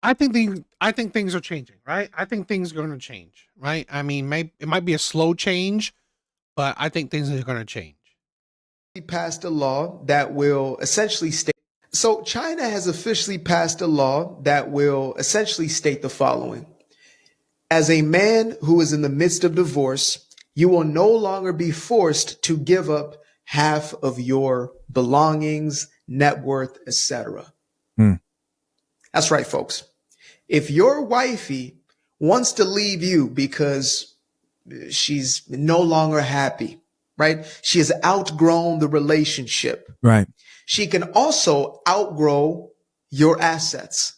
I think things are changing, right? I think things are going to change, right? I mean, it might be a slow change, but I think things are going to change. Passed a law that will essentially state. So China has officially passed a law that will essentially state the following. As a man who is in the midst of divorce, you will no longer be forced to give up half of your belongings, net worth, etc. That's right, folks. If your wifey wants to leave you because she's no longer happy, right? She has outgrown the relationship. Right. She can also outgrow your assets.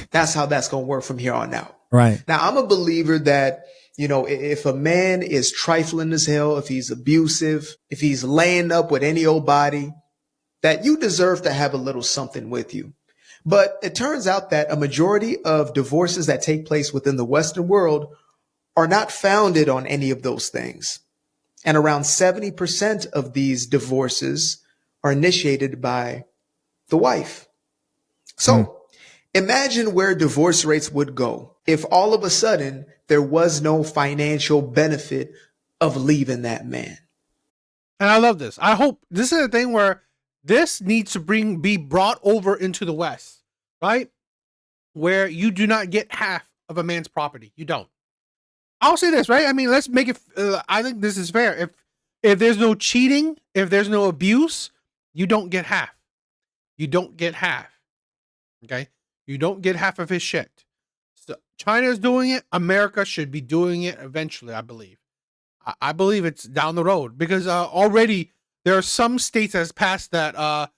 That's how that's going to work from here on out. Right. Now, I'm a believer that, you know, if a man is trifling as hell, if he's abusive, if he's laying up with any old body, that you deserve to have a little something with you. But it turns out that a majority of divorces that take place within the Western world are not founded on any of those things. And around 70% of these divorces are initiated by the wife. So imagine where divorce rates would go if all of a sudden there was no financial benefit of leaving that man. And I love this. I hope this is a thing where this needs to be brought over into the West, right? Where you do not get half of a man's property. You don't. I'll say this, right? I mean, let's make it. I think this is fair. If there's no cheating, if there's no abuse, you don't get half. You don't get half. Okay, you don't get half of his shit. So China is doing it. America should be doing it eventually. I believe. I believe it's down the road because already there are some states that has passed that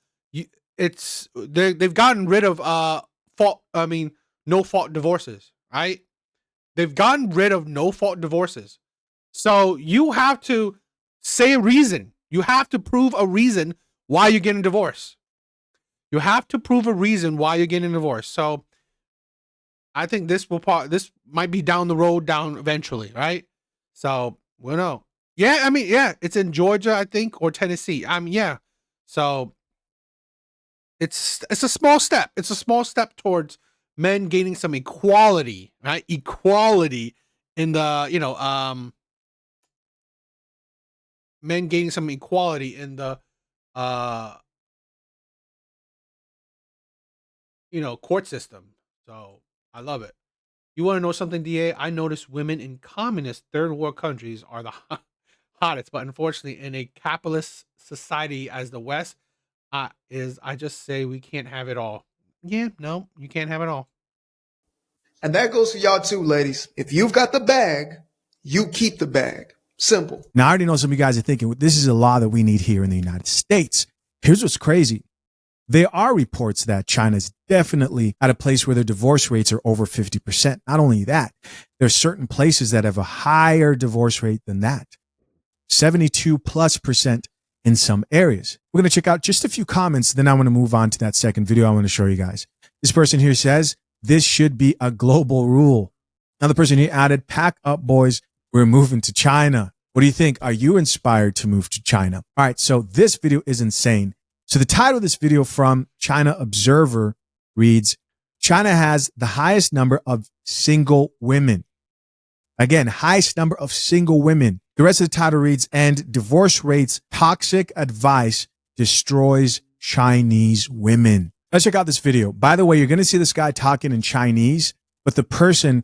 they've gotten rid of no fault divorces, right? They've gotten rid of no fault divorces. So you have to say a reason. You have to prove a reason why you're getting divorced. You have to prove a reason why you're getting divorced. So I think this might be down the road eventually, right? So we'll know. Yeah, I mean, yeah, it's in Georgia, I think, or Tennessee. I mean, yeah. So it's a small step. It's a small step towards men gaining some equality, right? Equality in the, men gaining some equality in the, court system. So I love it. You want to know something, DA? I noticed women in communist third world countries are the hottest, but unfortunately in a capitalist society as the West I just say we can't have it all. Yeah, no, you can't have it all. And that goes for y'all too, ladies. If you've got the bag, you keep the bag. Simple. Now, I already know some of you guys are thinking, this is a law that we need here in the United States. Here's what's crazy. There are reports that China's definitely at a place where their divorce rates are over 50%. Not only that, there are certain places that have a higher divorce rate than that. 72+% in some areas. We're going to check out just a few comments. Then I want to move on to that second video I want to show you guys. This person here says, this should be a global rule. Another person here added, pack up, boys. We're moving to China. What do you think? Are you inspired to move to China? All right, so this video is insane. So the title of this video from China Observer reads, China has the highest number of single women. Again, highest number of single women. The rest of the title reads, and divorce rates, toxic advice destroys Chinese women. Let's check out this video. By the way, you're going to see this guy talking in Chinese, but the person,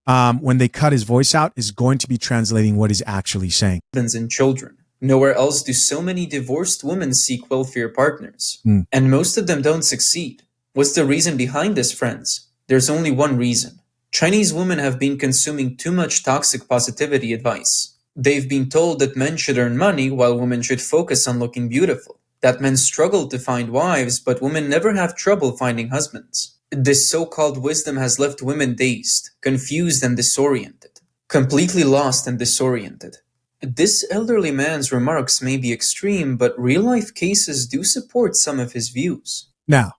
when they cut his voice out, is going to be translating what he's actually saying. Husbands and children. Nowhere else do so many divorced women seek welfare partners. And most of them don't succeed. What's the reason behind this, friends? There's only one reason. Chinese women have been consuming too much toxic positivity advice. They've been told that men should earn money while women should focus on looking beautiful. That men struggle to find wives, but women never have trouble finding husbands. This so-called wisdom has left women dazed, confused and disoriented. Completely lost and disoriented. This elderly man's remarks may be extreme, but real-life cases do support some of his views. Now,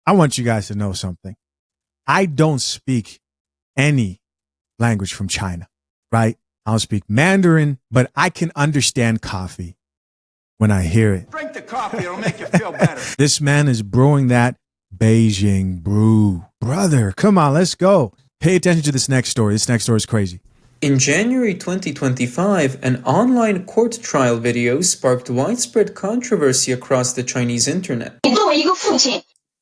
I want you guys to know something. I don't speak any language from China, right? I don't speak Mandarin, but I can understand coffee when I hear it. Drink the coffee, it'll make you feel better. This man is brewing that Beijing brew. Brother, come on, let's go. Pay attention to this next story. This next story is crazy. In January 2025, an online court trial video sparked widespread controversy across the Chinese internet.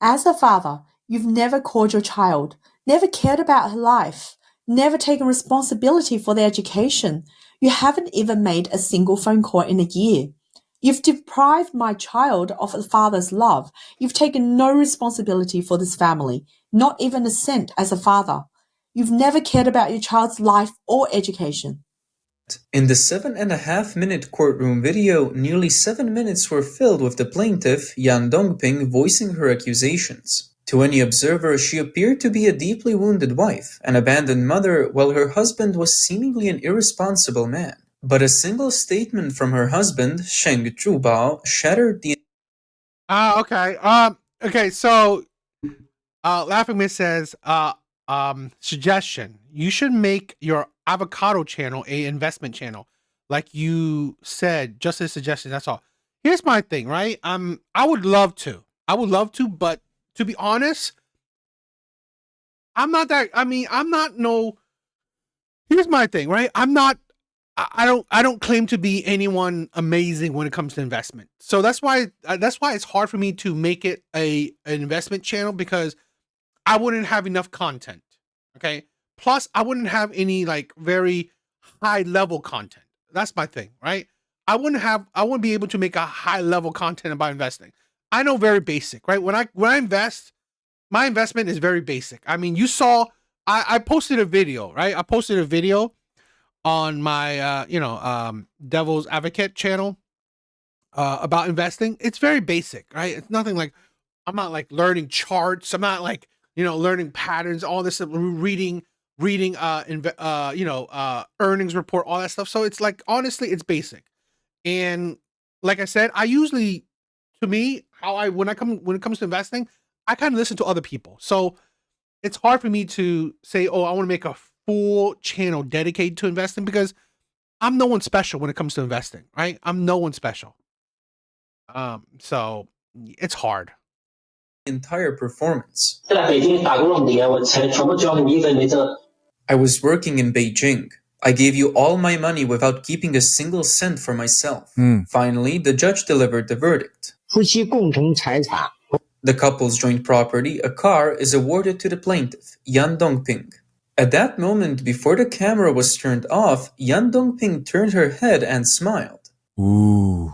As a father, you've never called your child, never cared about her life, never taken responsibility for their education. You haven't even made a single phone call in a year. You've deprived my child of a father's love. You've taken no responsibility for this family, not even a cent as a father. You've never cared about your child's life or education. In the 7.5-minute courtroom video, nearly 7 minutes were filled with the plaintiff, Yan Dongping, voicing her accusations. To any observer, she appeared to be a deeply wounded wife, an abandoned mother, while her husband was seemingly an irresponsible man. But a single statement from her husband, Sheng Zhubao, shattered the... Okay. Okay, so Laughing Miss says, suggestion. You should make your Avocado channel a investment channel. Like you said, just a suggestion, that's all. Here's my thing, right? I would love to, but to be honest, I'm not here's my thing, right? I don't claim to be anyone amazing when it comes to investment. So that's why it's hard for me to make it an investment channel, because I wouldn't have enough content. Okay. Plus I wouldn't have any like very high level content. That's my thing, right? I wouldn't be able to make a high level content about investing. I know very basic, right? When I invest, my investment is very basic. I mean, you saw, I posted a video, right? I posted a video on my, Devil's Advocate channel about investing. It's very basic, right? It's nothing like, I'm not like learning charts. I'm not like, learning patterns, all this stuff, reading, earnings report, all that stuff. So it's like, honestly, it's basic. And like I said, I usually, to me, when it comes to investing, I kind of listen to other people. So it's hard for me to say, oh, I want to make a full channel dedicated to investing, because I'm no one special when it comes to investing, right? I'm no one special. So it's hard. Entire performance. I was working in Beijing. I gave you all my money without keeping a single cent for myself. Finally, the judge delivered the verdict. The couple's joint property, a car, is awarded to the plaintiff, Yan Dongping. At that moment, before the camera was turned off, Yan Dongping turned her head and smiled. Ooh,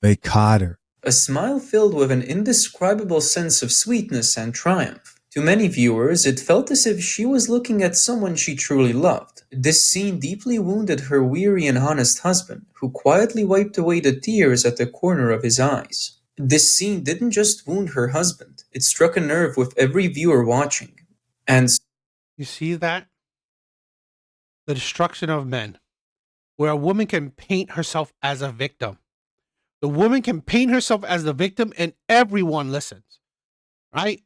they caught her. A smile filled with an indescribable sense of sweetness and triumph. To many viewers, it felt as if she was looking at someone she truly loved. This scene deeply wounded her weary and honest husband, who quietly wiped away the tears at the corner of his eyes. This scene didn't just wound her husband, it struck a nerve with every viewer watching. And you see that? The destruction of men, where a woman can paint herself as a victim. The woman can paint herself as the victim and everyone listens, right?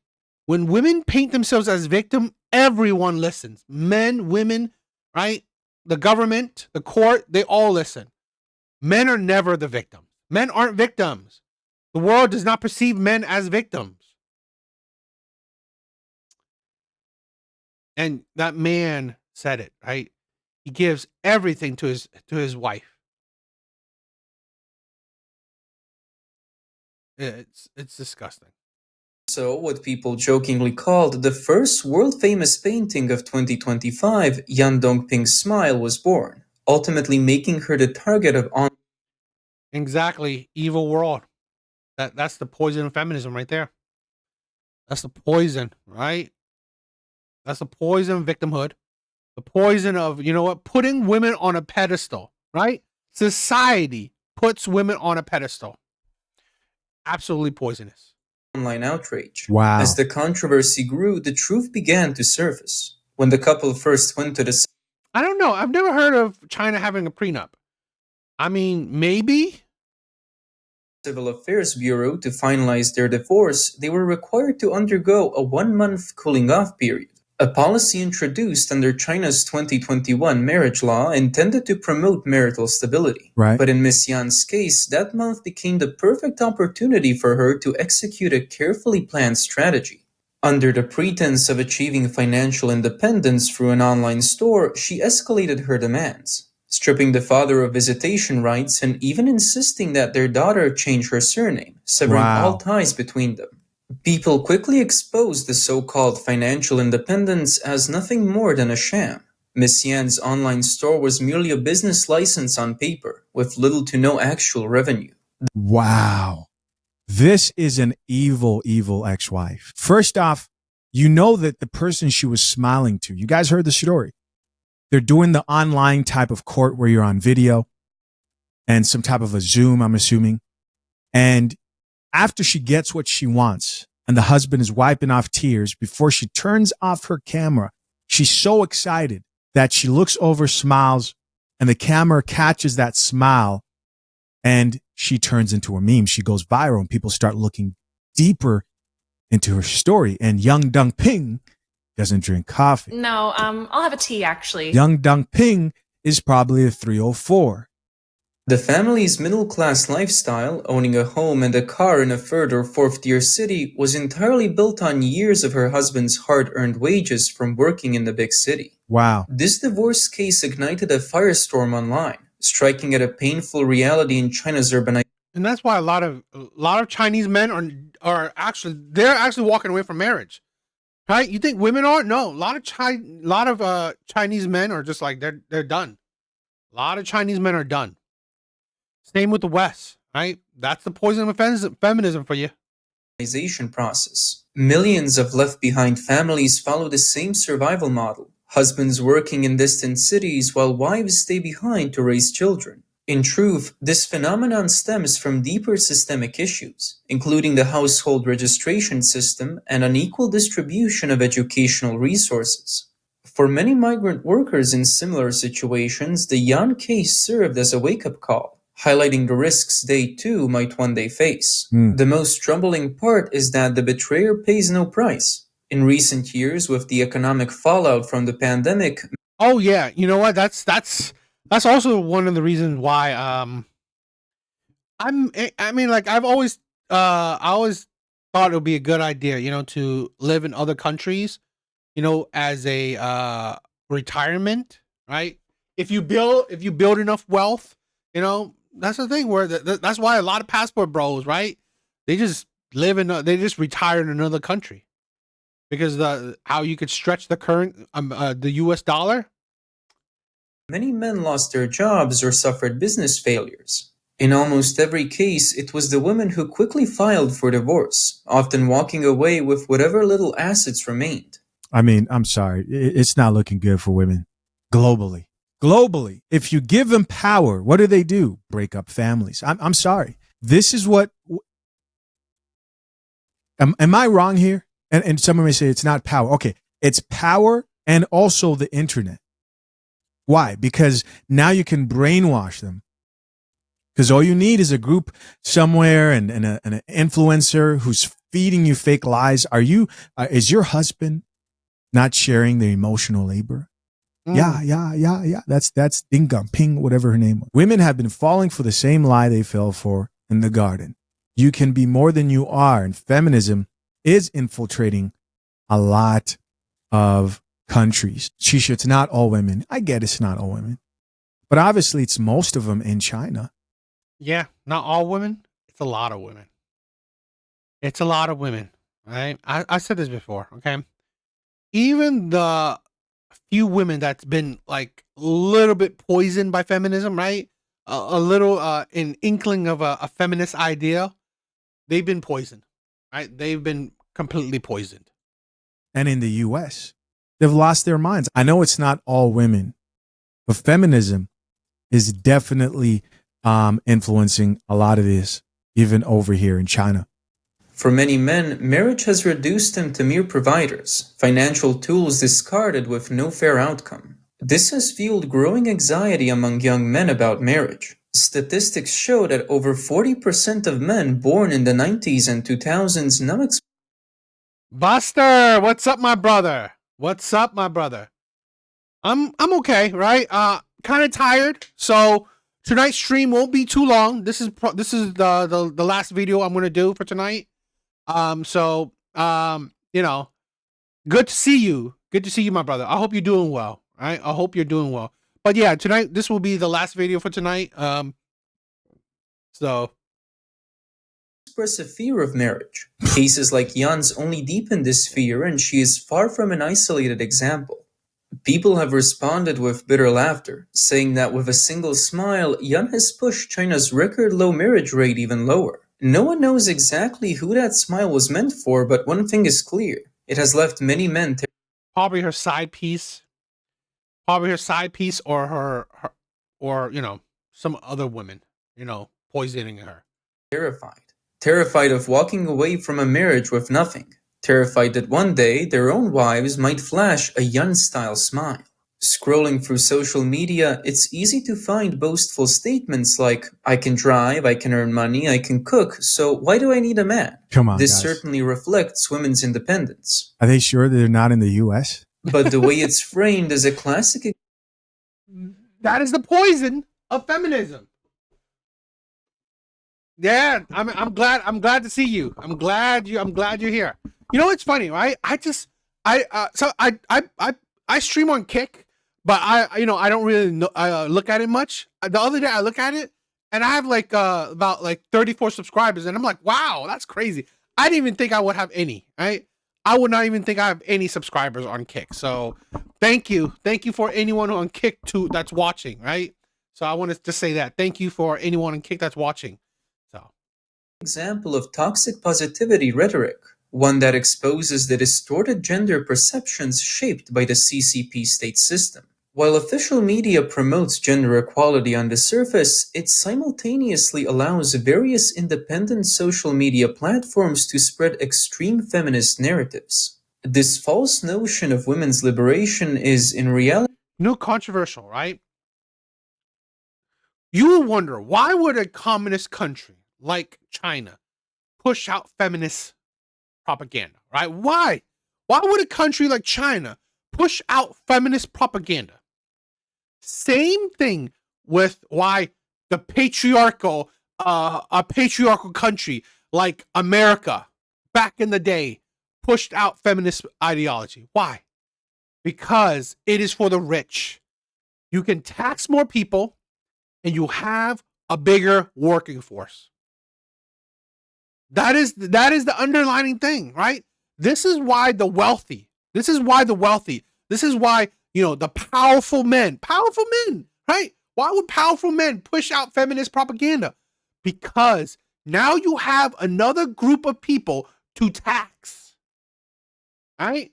When women paint themselves as victim, everyone listens. Men, women, right? The government, the court, they all listen. Men are never the victim. Men aren't victims. The world does not perceive men as victims. And that man said it, right? He gives everything to his wife. It's disgusting. So, what people jokingly called the first world-famous painting of 2025, Yan Dongping's smile, was born, ultimately making her the target of Exactly, evil world. That's the poison of feminism right there. That's the poison, right? That's the poison of victimhood. The poison of, putting women on a pedestal, right? Society puts women on a pedestal. Absolutely poisonous. Online outrage. Wow. As the controversy grew, the truth began to surface. When the couple first went to the... I don't know. I've never heard of China having a prenup. I mean, maybe. Civil Affairs Bureau to finalize their divorce, they were required to undergo a 1-month cooling-off period. a policy introduced under China's 2021 marriage law intended to promote marital stability. Right. But in Miss Yan's case, that month became the perfect opportunity for her to execute a carefully planned strategy. Under the pretense of achieving financial independence through an online store, she escalated her demands, stripping the father of visitation rights and even insisting that their daughter change her surname, severing all ties between them. People quickly exposed the so-called financial independence as nothing more than a sham. Miss Yan's online store was merely a business license on paper, with little to no actual revenue. Wow. This is an evil, evil ex-wife. First off, you know that the person she was smiling to, you guys heard the story. They're doing the online type of court where you're on video and some type of a Zoom, I'm assuming. And after she gets what she wants and the husband is wiping off tears before she turns off her camera, she's so excited that she looks over, smiles, and the camera catches that smile and she turns into a meme. She goes viral and people start looking deeper into her story. And Young Dong Ping doesn't drink coffee. No, I'll have a tea, actually. Young Dong Ping is probably a 304. The family's middle-class lifestyle, owning a home and a car in a third or fourth-tier city, was entirely built on years of her husband's hard-earned wages from working in the big city. Wow. This divorce case ignited a firestorm online, striking at a painful reality in China's urbanization. And that's why a lot of Chinese men are actually walking away from marriage. Right? You think women are? No, a lot of Chinese men are just like they're done. A lot of Chinese men are done. Same with the West, right? That's the poison of feminism for you. Process. Millions of left-behind families follow the same survival model. Husbands working in distant cities while wives stay behind to raise children. In truth, this phenomenon stems from deeper systemic issues, including the household registration system and unequal distribution of educational resources. For many migrant workers in similar situations, the Yan case served as a wake-up call, highlighting the risks they too might one day face. The most troubling part is that the betrayer pays no price. In recent years, with the economic fallout from the pandemic... Oh yeah, you know what? That's also one of the reasons why I've always I always thought it would be a good idea, to live in other countries, as a retirement, right? If you build enough wealth, that's the thing where that's why a lot of passport bros, right? They just they just retire in another country because how you could stretch the current the US dollar. Many men lost their jobs or suffered business failures. In almost every case, it was the women who quickly filed for divorce, often walking away with whatever little assets remained. I mean, I'm sorry. It's not looking good for women globally. Globally, if you give them power, what do? Break up families. I'm sorry. This is what... Am I wrong here? And someone may say it's not power. Okay, it's power and also the internet. Why? Because now you can brainwash them. Because all you need is a group somewhere and an influencer who's feeding you fake lies. Is your husband not sharing the emotional labor? Yeah. That's Ding Gong Ping, whatever her name was. Women have been falling for the same lie they fell for in the garden. You can be more than you are. And feminism is infiltrating a lot of countries. Shisha, it's not all women. I get it's not all women. But obviously it's most of them in China. Yeah, not all women. It's a lot of women. It's a lot of women, right? I said this before, okay? Even the few women that's been like a little bit poisoned by feminism, right? A little an inkling of a feminist idea, they've been poisoned, right? They've been completely poisoned. And in the US, they've lost their minds. I know it's not all women, but feminism is definitely influencing a lot of this, even over here in China. For many men, marriage has reduced them to mere providers, financial tools discarded with no fair outcome. This has fueled growing anxiety among young men about marriage. Statistics show that over 40% of men born in the 90s and 2000s now Buster, what's up, my brother? What's up, my brother? I'm okay, right? Kind of tired, so tonight's stream won't be too long. This is the last video I'm gonna do for tonight. You know, good to see you. Good to see you, my brother. I hope you're doing well. Right? I hope you're doing well. But yeah, tonight this will be the last video for tonight. So express a fear of marriage. Cases like Jan's only deepen this fear, and she is far from an isolated example. People have responded with bitter laughter, saying that with a single smile, Jan has pushed China's record low marriage rate even lower. No one knows exactly who that smile was meant for, but one thing is clear. It has left many men probably her side piece. Probably her side piece or her or, some other women, poisoning her. Terrified of walking away from a marriage with nothing. Terrified that one day their own wives might flash a Jan-style smile. Scrolling through social media, it's easy to find boastful statements like, I can drive, I can earn money, I can cook, so why do I need a man? Come on, This guys. certainly reflects women's independence. Are they sure they're not in the U.S.? But the way it's framed is a classic. That is the poison of feminism. Yeah, I'm glad to see you. I'm glad you're here. You know what's funny, right? I stream on Kick, but I don't really look at it much. The other day I look at it and I have about 34 subscribers, and I'm like, wow, that's crazy. I didn't even think I would have any, right? I would not even think I have any subscribers on Kick. So thank you for anyone on Kick that's watching, right? So I wanted to say that. Thank you for anyone on Kick that's watching. So Example of toxic positivity rhetoric, one that exposes the distorted gender perceptions shaped by the CCP state system. While official media promotes gender equality on the surface, it simultaneously allows various independent social media platforms to spread extreme feminist narratives. This false notion of women's liberation is, in reality, controversial, right? You will wonder, why would a communist country like China push out feminist propaganda, right? Why would a country like China push out feminist propaganda? Same thing with why the patriarchal country like America back in the day pushed out feminist ideology. Why? Because it is for the rich. You can tax more people and you have a bigger working force. That is the underlining thing, right? This is why the wealthy, the powerful men, right? Why would powerful men push out feminist propaganda? Because now you have another group of people to tax, right?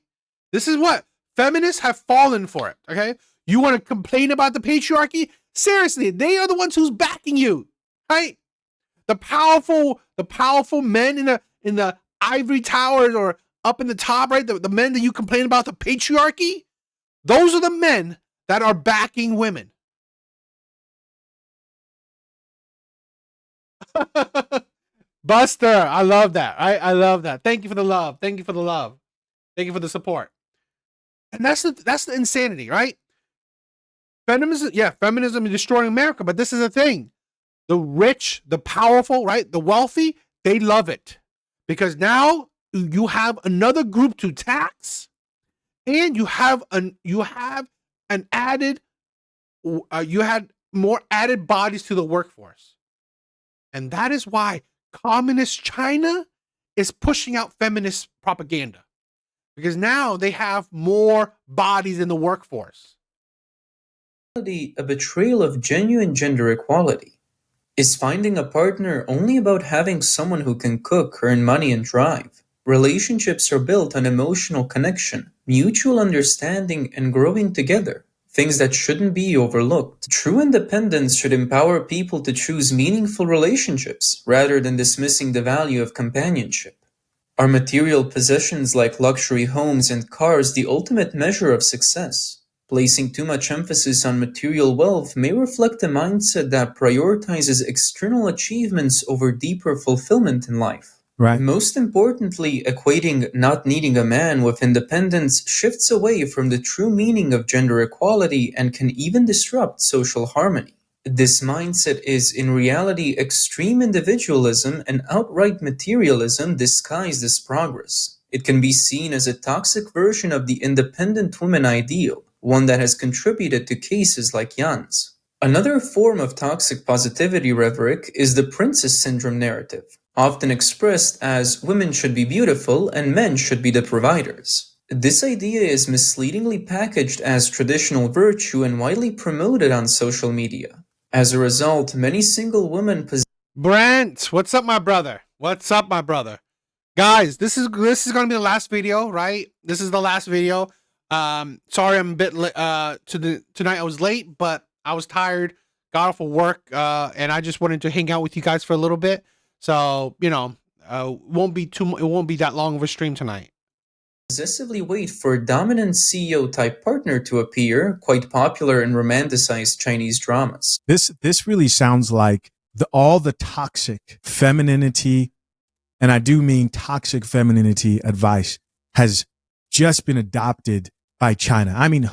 This is what feminists have fallen for it, okay? You want to complain about the patriarchy? Seriously, they are the ones who's backing you, right? The powerful men in the ivory towers or up in the top, right? The men that you complain about the patriarchy, those are the men that are backing women. Buster, I love that. I love that. Thank you for the love. Thank you for the support. And that's the insanity, right? Feminism is destroying America, but this is the thing. The rich, the powerful, right? The wealthy, they love it. Because now you have another group to tax, and you had more added bodies to the workforce. And that is why communist China is pushing out feminist propaganda. Because now they have more bodies in the workforce. A betrayal of genuine gender equality. Is finding a partner only about having someone who can cook, earn money, and drive? Relationships are built on emotional connection, mutual understanding, and growing together. Things that shouldn't be overlooked. True independence should empower people to choose meaningful relationships rather than dismissing the value of companionship. Are material possessions like luxury homes and cars the ultimate measure of success? Placing too much emphasis on material wealth may reflect a mindset that prioritizes external achievements over deeper fulfillment in life. Right. Most importantly, equating not needing a man with independence shifts away from the true meaning of gender equality and can even disrupt social harmony. This mindset is, in reality, extreme individualism and outright materialism disguised as progress. It can be seen as a toxic version of the independent woman ideal, one that has contributed to cases like Jan's. Another form of toxic positivity rhetoric is the princess syndrome narrative, often expressed as women should be beautiful and men should be the providers. This idea is misleadingly packaged as traditional virtue and widely promoted on social media. As a result, many single women possess Brent, what's up, my brother? What's up, my brother? Guys, this is gonna be the last video, right? This is the last video. Sorry, I'm a bit tonight. I was late, but I was tired. Got off of work, and I just wanted to hang out with you guys for a little bit. So it won't be that long of a stream tonight. possessively wait for a dominant CEO type partner to appear, quite popular in romanticized Chinese dramas. This really sounds like all the toxic femininity, and I do mean toxic femininity advice, has just been adopted by China. I mean,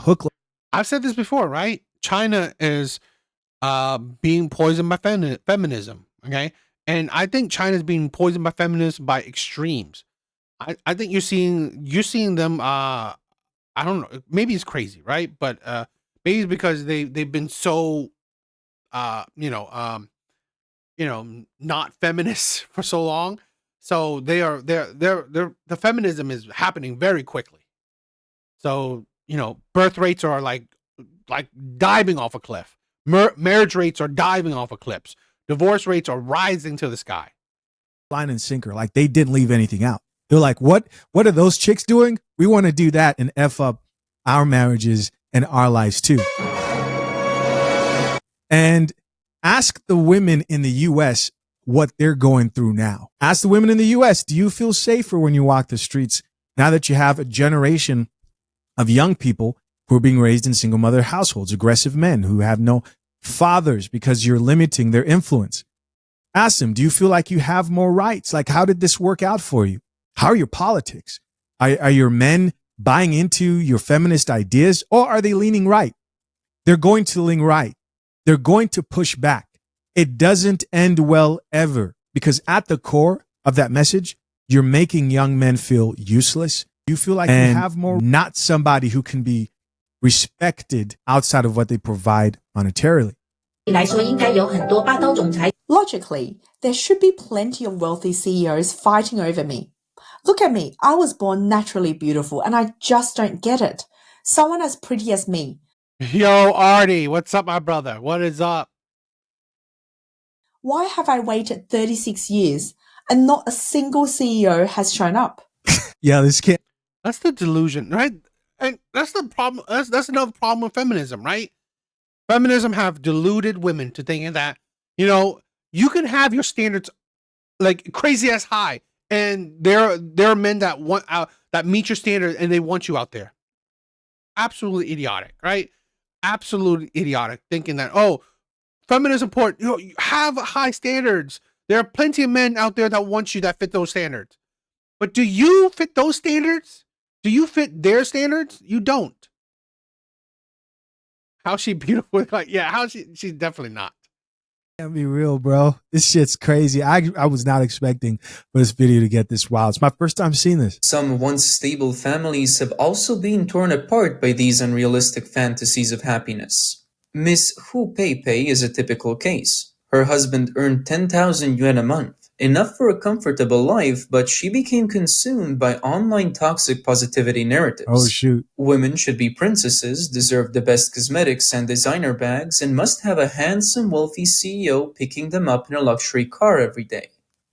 I've said this before, right? China is being poisoned by feminism, okay? And I think China's being poisoned by feminism by extremes. I think you're seeing them. I don't know. Maybe it's crazy, right? But maybe it's because they've been so, not feminist for so long. So the feminism is happening very quickly. So birth rates are like diving off a cliff. Marriage rates are diving off of cliffs. Divorce rates are rising to the sky. line and sinker, like they didn't leave anything out. They're like, what are those chicks doing? We want to do that and F up our marriages and our lives too. And ask the women in the US what they're going through now. Ask the women in the US, do you feel safer when you walk the streets now that you have a generation of young people who are being raised in single mother households, aggressive men who have no fathers because you're limiting their influence? Ask them, do you feel like you have more rights? Like, how did this work out for you? How are your politics? Are your men buying into your feminist ideas, or are they leaning right? They're going to lean right. They're going to push back. It doesn't end well ever, because at the core of that message, you're making young men feel useless. You feel like you have more, not somebody who can be respected outside of what they provide monetarily. Logically, there should be plenty of wealthy CEOs fighting over me. Look at me, I was born naturally beautiful and I just don't get it. Someone as pretty as me. Yo, Artie, what's up, my brother? What is up? Why have I waited 36 years and not a single CEO has shown up? Yeah, this can't. That's the delusion, right? And that's the problem. That's another problem with feminism, right? Feminism have deluded women to thinking that, you can have your standards like crazy as high, and there are men that want that meet your standards and they want you out there. Absolutely idiotic, right? Absolutely idiotic, thinking that, feminism support, you have high standards. There are plenty of men out there that want you that fit those standards. But do you fit those standards? Do you fit their standards? You don't. How's she beautiful? Like, yeah, she's definitely not. Can't be real, bro. This shit's crazy. I was not expecting for this video to get this wild. It's my first time seeing this. Some once stable families have also been torn apart by these unrealistic fantasies of happiness. Miss Hu Pei is a typical case. Her husband earned 10,000 yuan a month, enough for a comfortable life, but she became consumed by online toxic positivity narratives. Oh, shoot. Women should be princesses, deserve the best cosmetics and designer bags, and must have a handsome, wealthy CEO picking them up in a luxury car every day.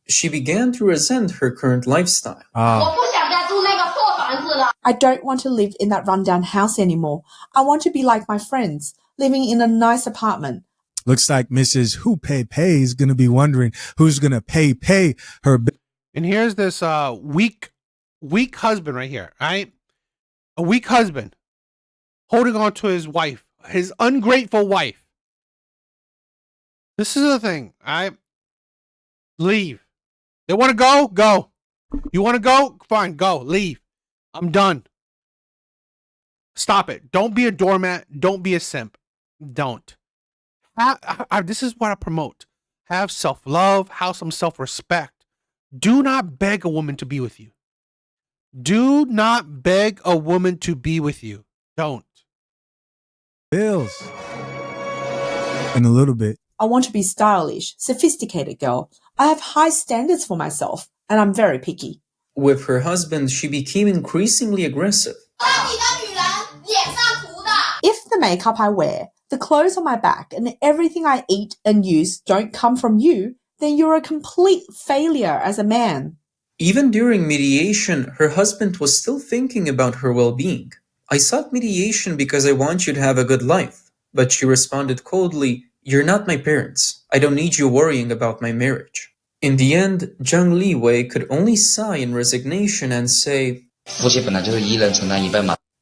She began to resent her current lifestyle. I don't want to live in that rundown house anymore. I want to be like my friends, living in a nice apartment. Looks like Mrs. Hu Pei is going to be wondering who's going to pay her. And here's this weak husband right here, right? A weak husband holding on to his wife, his ungrateful wife. This is the thing, leave. They want to go? Go. You want to go? Fine, go. Leave. I'm done. Stop it. Don't be a doormat. Don't be a simp. Don't. This is what I promote. Have self-love. Have some self-respect. Do not beg a woman to be with you. Do not beg a woman to be with you. Don't. Bills. In a little bit. I want to be stylish, sophisticated girl. I have high standards for myself, and I'm very picky. With her husband, she became increasingly aggressive. If the makeup I wear, the clothes on my back, and everything I eat and use don't come from you, then you're a complete failure as a man. Even during mediation, her husband was still thinking about her well-being. I sought mediation because I want you to have a good life. But she responded coldly, "You're not my parents. I don't need you worrying about my marriage." In the end, Zhang Liwei could only sigh in resignation and say,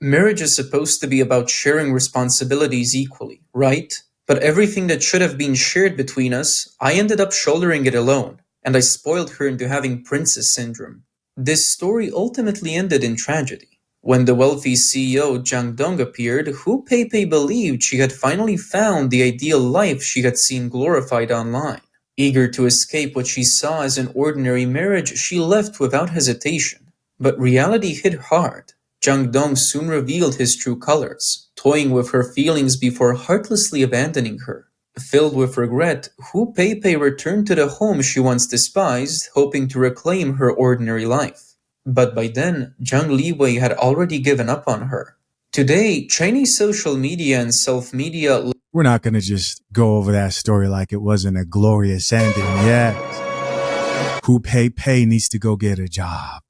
"Marriage is supposed to be about sharing responsibilities equally, right? But everything that should have been shared between us, I ended up shouldering it alone, and I spoiled her into having princess syndrome." This story ultimately ended in tragedy. When the wealthy CEO Jiang Dong appeared, Hu Peipei believed she had finally found the ideal life she had seen glorified online. Eager to escape what she saw as an ordinary marriage, she left without hesitation. But reality hit hard. Jiang Dong soon revealed his true colors, toying with her feelings before heartlessly abandoning her. Filled with regret, Hu Peipei returned to the home she once despised, hoping to reclaim her ordinary life. But by then, Zhang Liwei had already given up on her. Today, Chinese social media and self-media... We're not going to just go over that story like it wasn't a glorious ending. Yes. Hu Peipei needs to go get a job.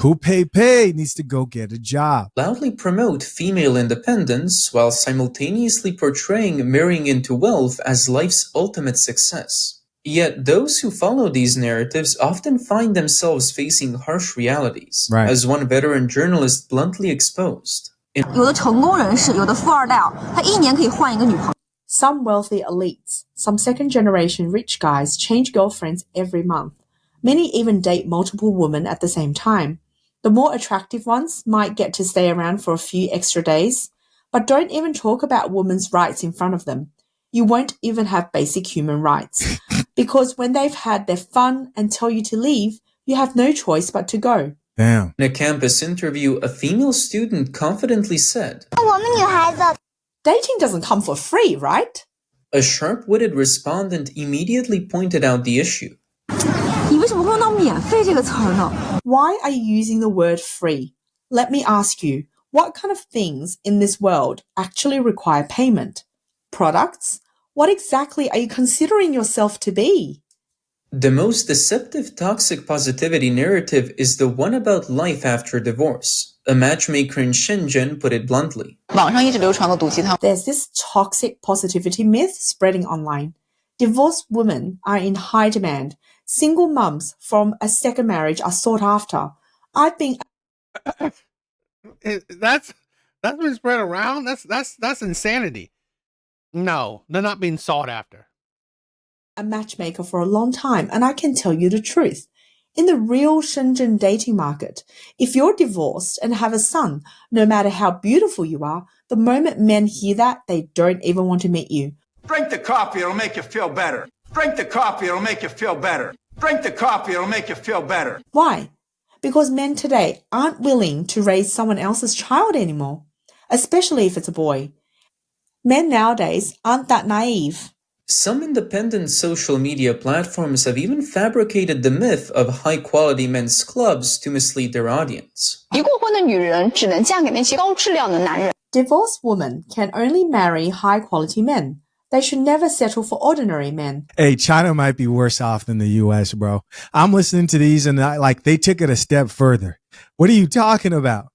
Hu Peipei needs to go get a job. loudly promote female independence while simultaneously portraying marrying into wealth as life's ultimate success. Yet those who follow these narratives often find themselves facing harsh realities, Right. as one veteran journalist bluntly exposed. 有的成功人士，有的富二代哦，他一年可以换一个女朋友。Some wealthy elites, some second-generation rich guys change girlfriends every month. Many even date multiple women at the same time. The more attractive ones might get to stay around for a few extra days, but don't even talk about women's rights in front of them. You won't even have basic human rights. Because when they've had their fun and tell you to leave, you have no choice but to go. Damn. In a campus interview, a female student confidently said, Dating doesn't come for free, right? A sharp-witted respondent immediately pointed out the issue. 你为什么会用到免费这个词儿呢? Why are you using the word free? Let me ask you, what kind of things in this world actually require payment? Products? What exactly are you considering yourself to be? The most deceptive toxic positivity narrative is the one about life after divorce. A matchmaker in Shenzhen put it bluntly. There's this toxic positivity myth spreading online. Divorced women are in high demand. Single mums from a second marriage are sought after. I've been... That's been spread around? That's insanity. No, they're not being sought after. a matchmaker for a long time, and I can tell you the truth. In the real Shenzhen dating market, if you're divorced and have a son, no matter how beautiful you are, the moment men hear that, they don't even want to meet you. Drink the coffee, it'll make you feel better. Drink the coffee, it'll make you feel better. Drink the coffee, it'll make you feel better. Why? Because men today aren't willing to raise someone else's child anymore, especially if it's a boy. Men nowadays aren't that naive. Some independent social media platforms have even fabricated the myth of high-quality men's clubs to mislead their audience. Divorced women can only marry high-quality men. They should never settle for ordinary men. Hey, China might be worse off than the U.S., bro. I'm listening to these and they took it a step further. What are you talking about?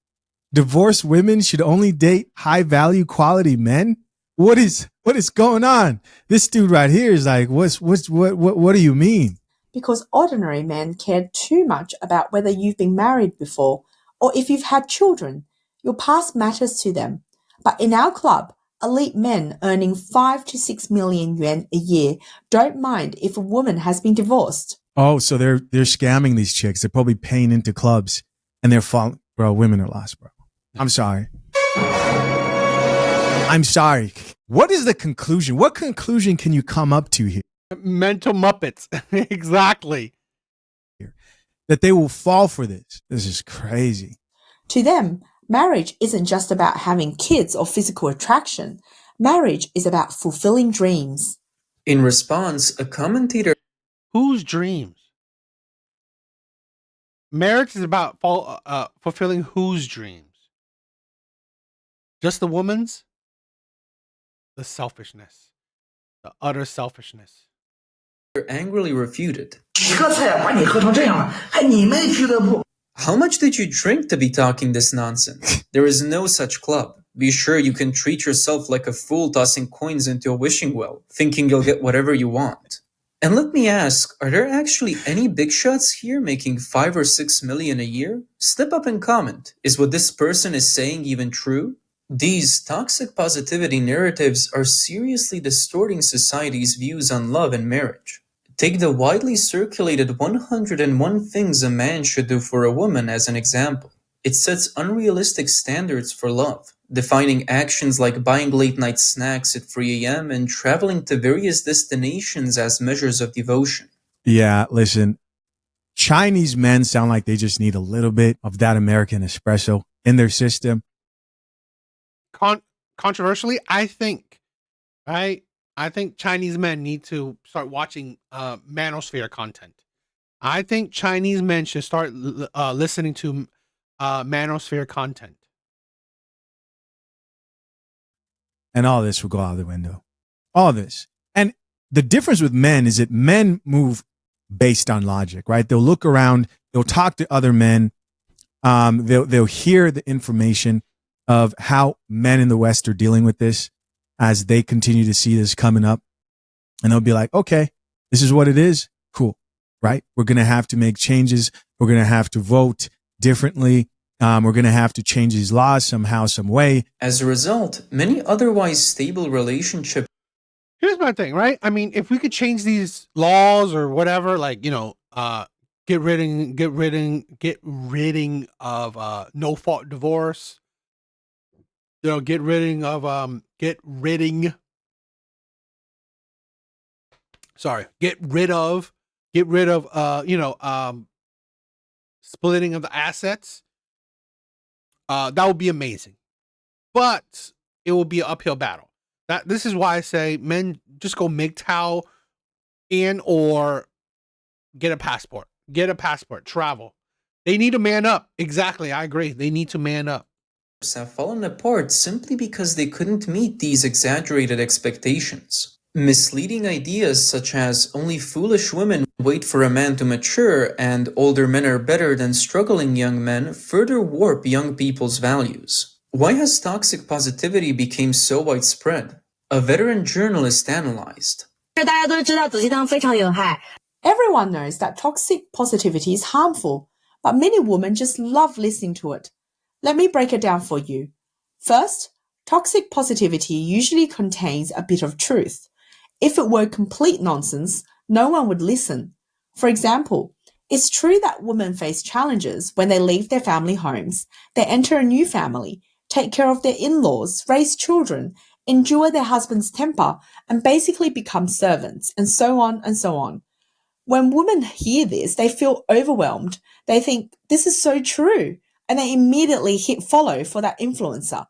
Divorced women should only date high-value quality men? What is going on? This dude right here is like, what do you mean? Because ordinary men care too much about whether you've been married before or if you've had children. Your past matters to them. But in our club, elite men earning 5 to 6 million yuan a year don't mind if a woman has been divorced. Oh, so they're scamming these chicks. They're probably paying into clubs and they're falling. Bro, women are lost, bro. I'm sorry. I'm sorry. What is the conclusion? What conclusion can you come up to here? Mental Muppets. Exactly. That they will fall for this. This is crazy. To them, marriage isn't just about having kids or physical attraction. Marriage is about fulfilling dreams. In response, a commentator Whose dreams? Marriage is about fulfilling whose dreams? Just the woman's? The selfishness. The utter selfishness. angrily refuted. How much did you drink to be talking this nonsense? There is no such club. Be sure you can treat yourself like a fool tossing coins into a wishing well, thinking you'll get whatever you want. And let me ask, are there actually any big shots here making 5 or 6 million a year? Step up and comment. Is what this person is saying even true? These toxic positivity narratives are seriously distorting society's views on love and marriage. Take the widely circulated 101 things a man should do for a woman as an example. It sets unrealistic standards for love, defining actions like buying late-night snacks at 3 a.m. and traveling to various destinations as measures of devotion. Yeah, listen, Chinese men sound like they just need a little bit of that American espresso in their system. Controversially, I think, right? I think Chinese men need to start watching manosphere content. I think Chinese men should start listening to manosphere content. And all this will go out the window. All this. And the difference with men is that men move based on logic, right? They'll look around, they'll talk to other men, they'll hear the information of how men in the West are dealing with this as they continue to see this coming up. And they'll be like, okay, this is what it is. Cool, right? We're going to have to make changes. We're going to have to vote differently. We're going to have to change these laws somehow, some way. As a result, many otherwise stable relationships. Here's my thing, right? I mean, if we could change these laws or whatever, like, get rid of no fault divorce. Get rid of splitting of the assets. That would be amazing. But it will be an uphill battle. This is why I say men just go MGTOW and or get a passport. Travel. They need to man up. Exactly. I agree. They need to man up. Have fallen apart simply because they couldn't meet these exaggerated expectations. Misleading ideas such as only foolish women wait for a man to mature and older men are better than struggling young men further warp young people's values. Why has toxic positivity become so widespread? A veteran journalist analyzed. Everyone knows that toxic positivity is harmful, but many women just love listening to it. Let me break it down for you. First, toxic positivity usually contains a bit of truth. If it were complete nonsense, no one would listen. For example, it's true that women face challenges when they leave their family homes, they enter a new family, take care of their in-laws, raise children, endure their husband's temper, and basically become servants, and so on and so on. When women hear this, they feel overwhelmed. They think, this is so true. And they immediately hit follow for that influencer.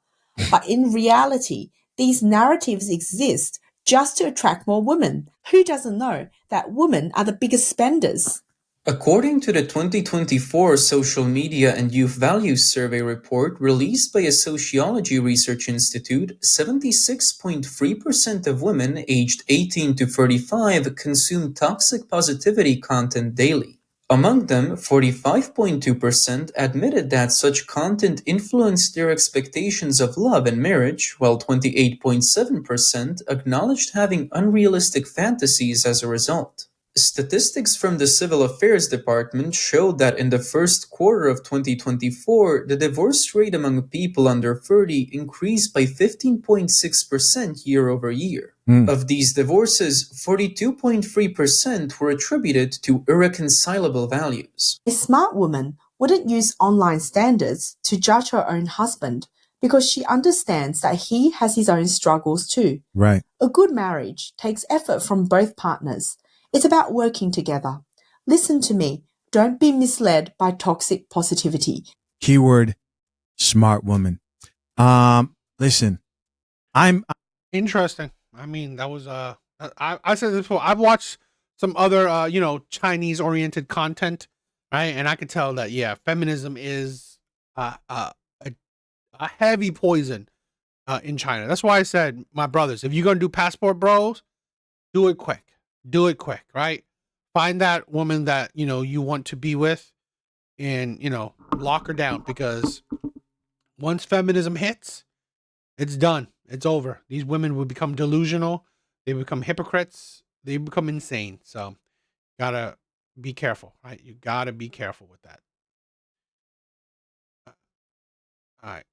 But in reality, these narratives exist just to attract more women. Who doesn't know that women are the biggest spenders? According to the 2024 Social Media and Youth Values Survey report released by a sociology research institute, 76.3% of women aged 18 to 35 consume toxic positivity content daily. Among them, 45.2% admitted that such content influenced their expectations of love and marriage, while 28.7% acknowledged having unrealistic fantasies as a result. Statistics from the Civil Affairs Department showed that in the first quarter of 2024, the divorce rate among people under 30 increased by 15.6% year over year. Of these divorces, 42.3% were attributed to irreconcilable values. A smart woman wouldn't use online standards to judge her own husband because she understands that he has his own struggles too. Right. A good marriage takes effort from both partners. It's about working together. Listen to me. Don't be misled by toxic positivity. Keyword, smart woman. Listen, I'm Interesting. I mean, that was I said this before. I've watched some other Chinese oriented content, right? And I could tell that feminism is a heavy poison in China. That's why I said, my brothers, if you're gonna do passport bros, do it quick. Do it quick, right? Find that woman that you want to be with, and lock her down, because once feminism hits, it's done. It's over. These women will become delusional. They become hypocrites. They become insane. So, gotta be careful, right? You gotta be careful with that. All right.